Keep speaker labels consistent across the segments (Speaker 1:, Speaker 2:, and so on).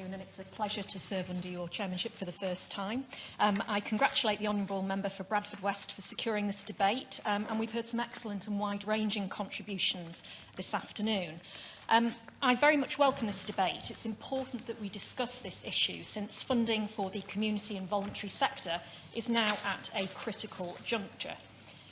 Speaker 1: afternoon, and it's a pleasure to serve under your chairmanship for the first time. I congratulate the Honourable Member for Bradford West for securing this debate, and we've heard some excellent and wide-ranging contributions this afternoon. I very much welcome this debate. It's important that we discuss this issue since funding for the community and voluntary sector is now at a critical juncture.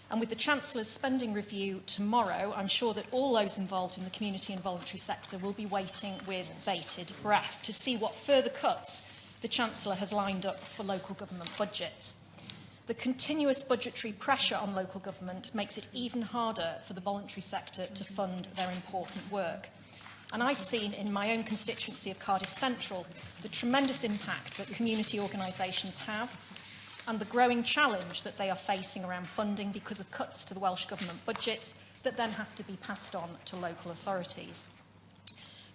Speaker 1: And with the Chancellor's spending review tomorrow, I'm sure that all those involved in the community and voluntary sector will be waiting with bated breath to see what further cuts the Chancellor has lined up for local government budgets. The continuous budgetary pressure on local government makes it even harder for the voluntary sector to fund their important work. And I've seen in my own constituency of Cardiff Central the tremendous impact that community organisations have and the growing challenge that they are facing around funding because of cuts to the Welsh Government budgets that then have to be passed on to local authorities.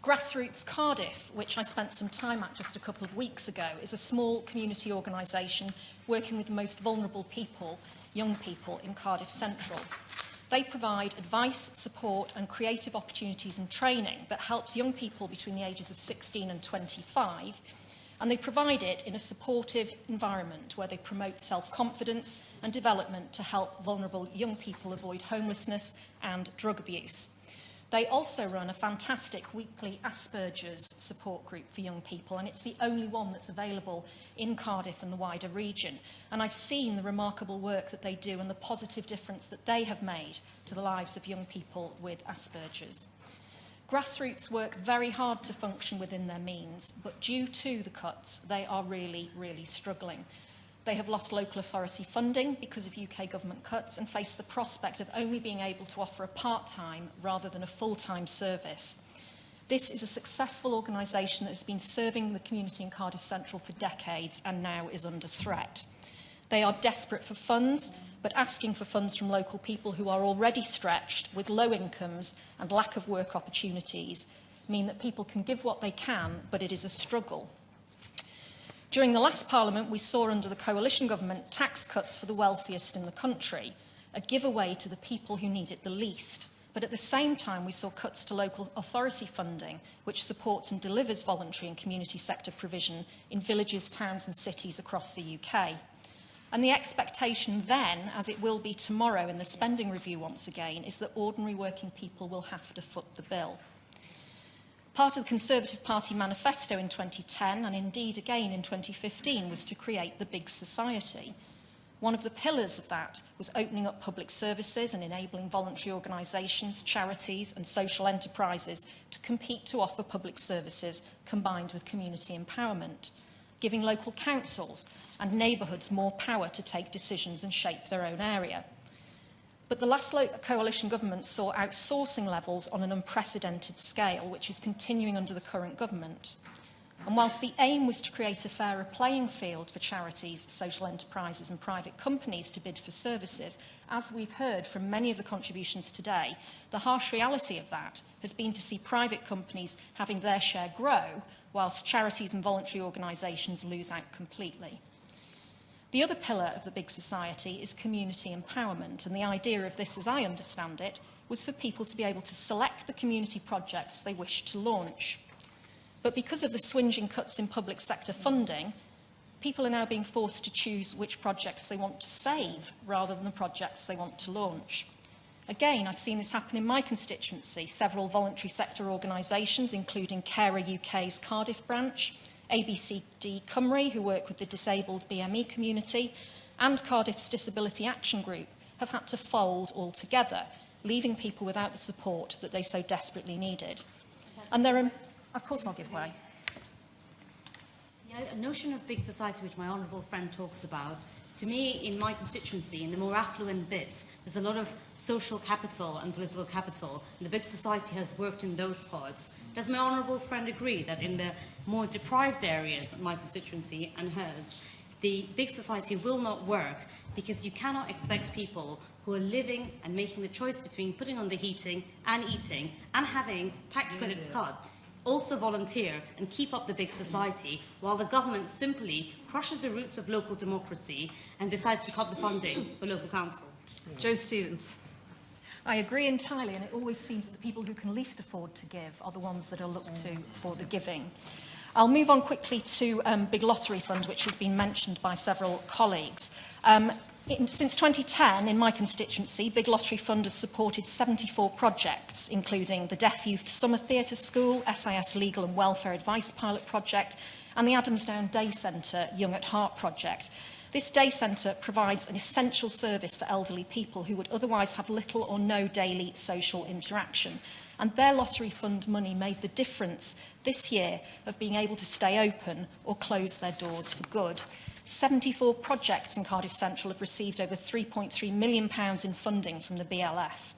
Speaker 1: Grassroots Cardiff, which I spent some time at just a couple of weeks ago, is a small community organisation working with the most vulnerable people, young people in Cardiff Central. They provide advice, support and creative opportunities and training that helps young people between the ages of 16 and 25, and they provide it in a supportive environment where they promote self-confidence and development to help vulnerable young people avoid homelessness and drug abuse. They also run a fantastic weekly Asperger's support group for young people, and it's the only one that's available in Cardiff and the wider region. And I've seen the remarkable work that they do and the positive difference that they have made to the lives of young people with Asperger's. Grassroots work very hard to function within their means, but due to the cuts, they are really struggling. They have lost local authority funding because of UK government cuts and face the prospect of only being able to offer a part-time rather than a full-time service. This is a successful organisation that has been serving the community in Cardiff Central for decades and now is under threat. They are desperate for funds, but asking for funds from local people who are already stretched with low incomes and lack of work opportunities mean that people can give what they can, but it is a struggle. During the last Parliament, we saw under the coalition government tax cuts for the wealthiest in the country, a giveaway to the people who need it the least. But at the same time, we saw cuts to local authority funding, which supports and delivers voluntary and community sector provision in villages, towns and cities across the UK. And the expectation then, as it will be tomorrow in the spending review once again, is that ordinary working people will have to foot the bill. Part of the Conservative Party manifesto in 2010, and indeed again in 2015, was to create the big society. One of the pillars of that was opening up public services and enabling voluntary organisations, charities and social enterprises to compete to offer public services combined with community empowerment, giving local councils and neighbourhoods more power to take decisions and shape their own area. But the last coalition government saw outsourcing levels on an unprecedented scale, which is continuing under the current government. And whilst the aim was to create a fairer playing field for charities, social enterprises and private companies to bid for services, as we've heard from many of the contributions today, the harsh reality of that has been to see private companies having their share grow, whilst charities and voluntary organisations lose out completely. The other pillar of the big society is community empowerment, and the idea of this, as I understand it, was for people to be able to select the community projects they wish to launch. But because of the swinging cuts in public sector funding, people are now being forced to choose which projects they want to save rather than the projects they want to launch. Again, I've seen this happen in my constituency. Several voluntary sector organisations, including Carer UK's Cardiff branch, ABCD Cymru, who work with the disabled BME community, and Cardiff's Disability Action Group, have had to fold altogether, leaving people without the support that they so desperately needed. And there are... Of course I'll give way.
Speaker 2: Yeah, a notion of big society, which my honourable friend talks about, to me, in my constituency, in the more affluent bits, there's a lot of social capital and political capital, and the big society has worked in those parts. Does my honourable friend agree that in the more deprived areas of my constituency and hers, the big society will not work because you cannot expect people who are living and making the choice between putting on the heating and eating and having tax credits cut also volunteer and keep up the big society, while the government simply crushes the roots of local democracy and decides to cut the funding for local council?
Speaker 3: Jo Stevens.
Speaker 1: I agree entirely, and it always seems that the people who can least afford to give are the ones that are looked to for the giving. I'll move on quickly to Big Lottery Fund, which has been mentioned by several colleagues. Since 2010, in my constituency, Big Lottery Fund has supported 74 projects, including the Deaf Youth Summer Theatre School, SIS Legal and Welfare Advice Pilot Project, and the Adamsdown Day Centre Young at Heart project. This day centre provides an essential service for elderly people who would otherwise have little or no daily social interaction. And their lottery fund money made the difference this year of being able to stay open or close their doors for good. 74 projects in Cardiff Central have received over £3.3 million in funding from the BLF.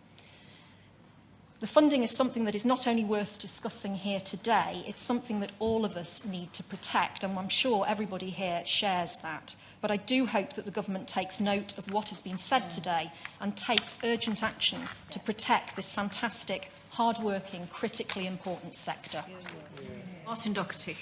Speaker 1: The funding is something that is not only worth discussing here today, it's something that all of us need to protect, and I'm sure everybody here shares that. But I do hope that the government takes note of what has been said today and takes urgent action to protect this fantastic, hard-working, critically important sector.
Speaker 3: Martin Doherty.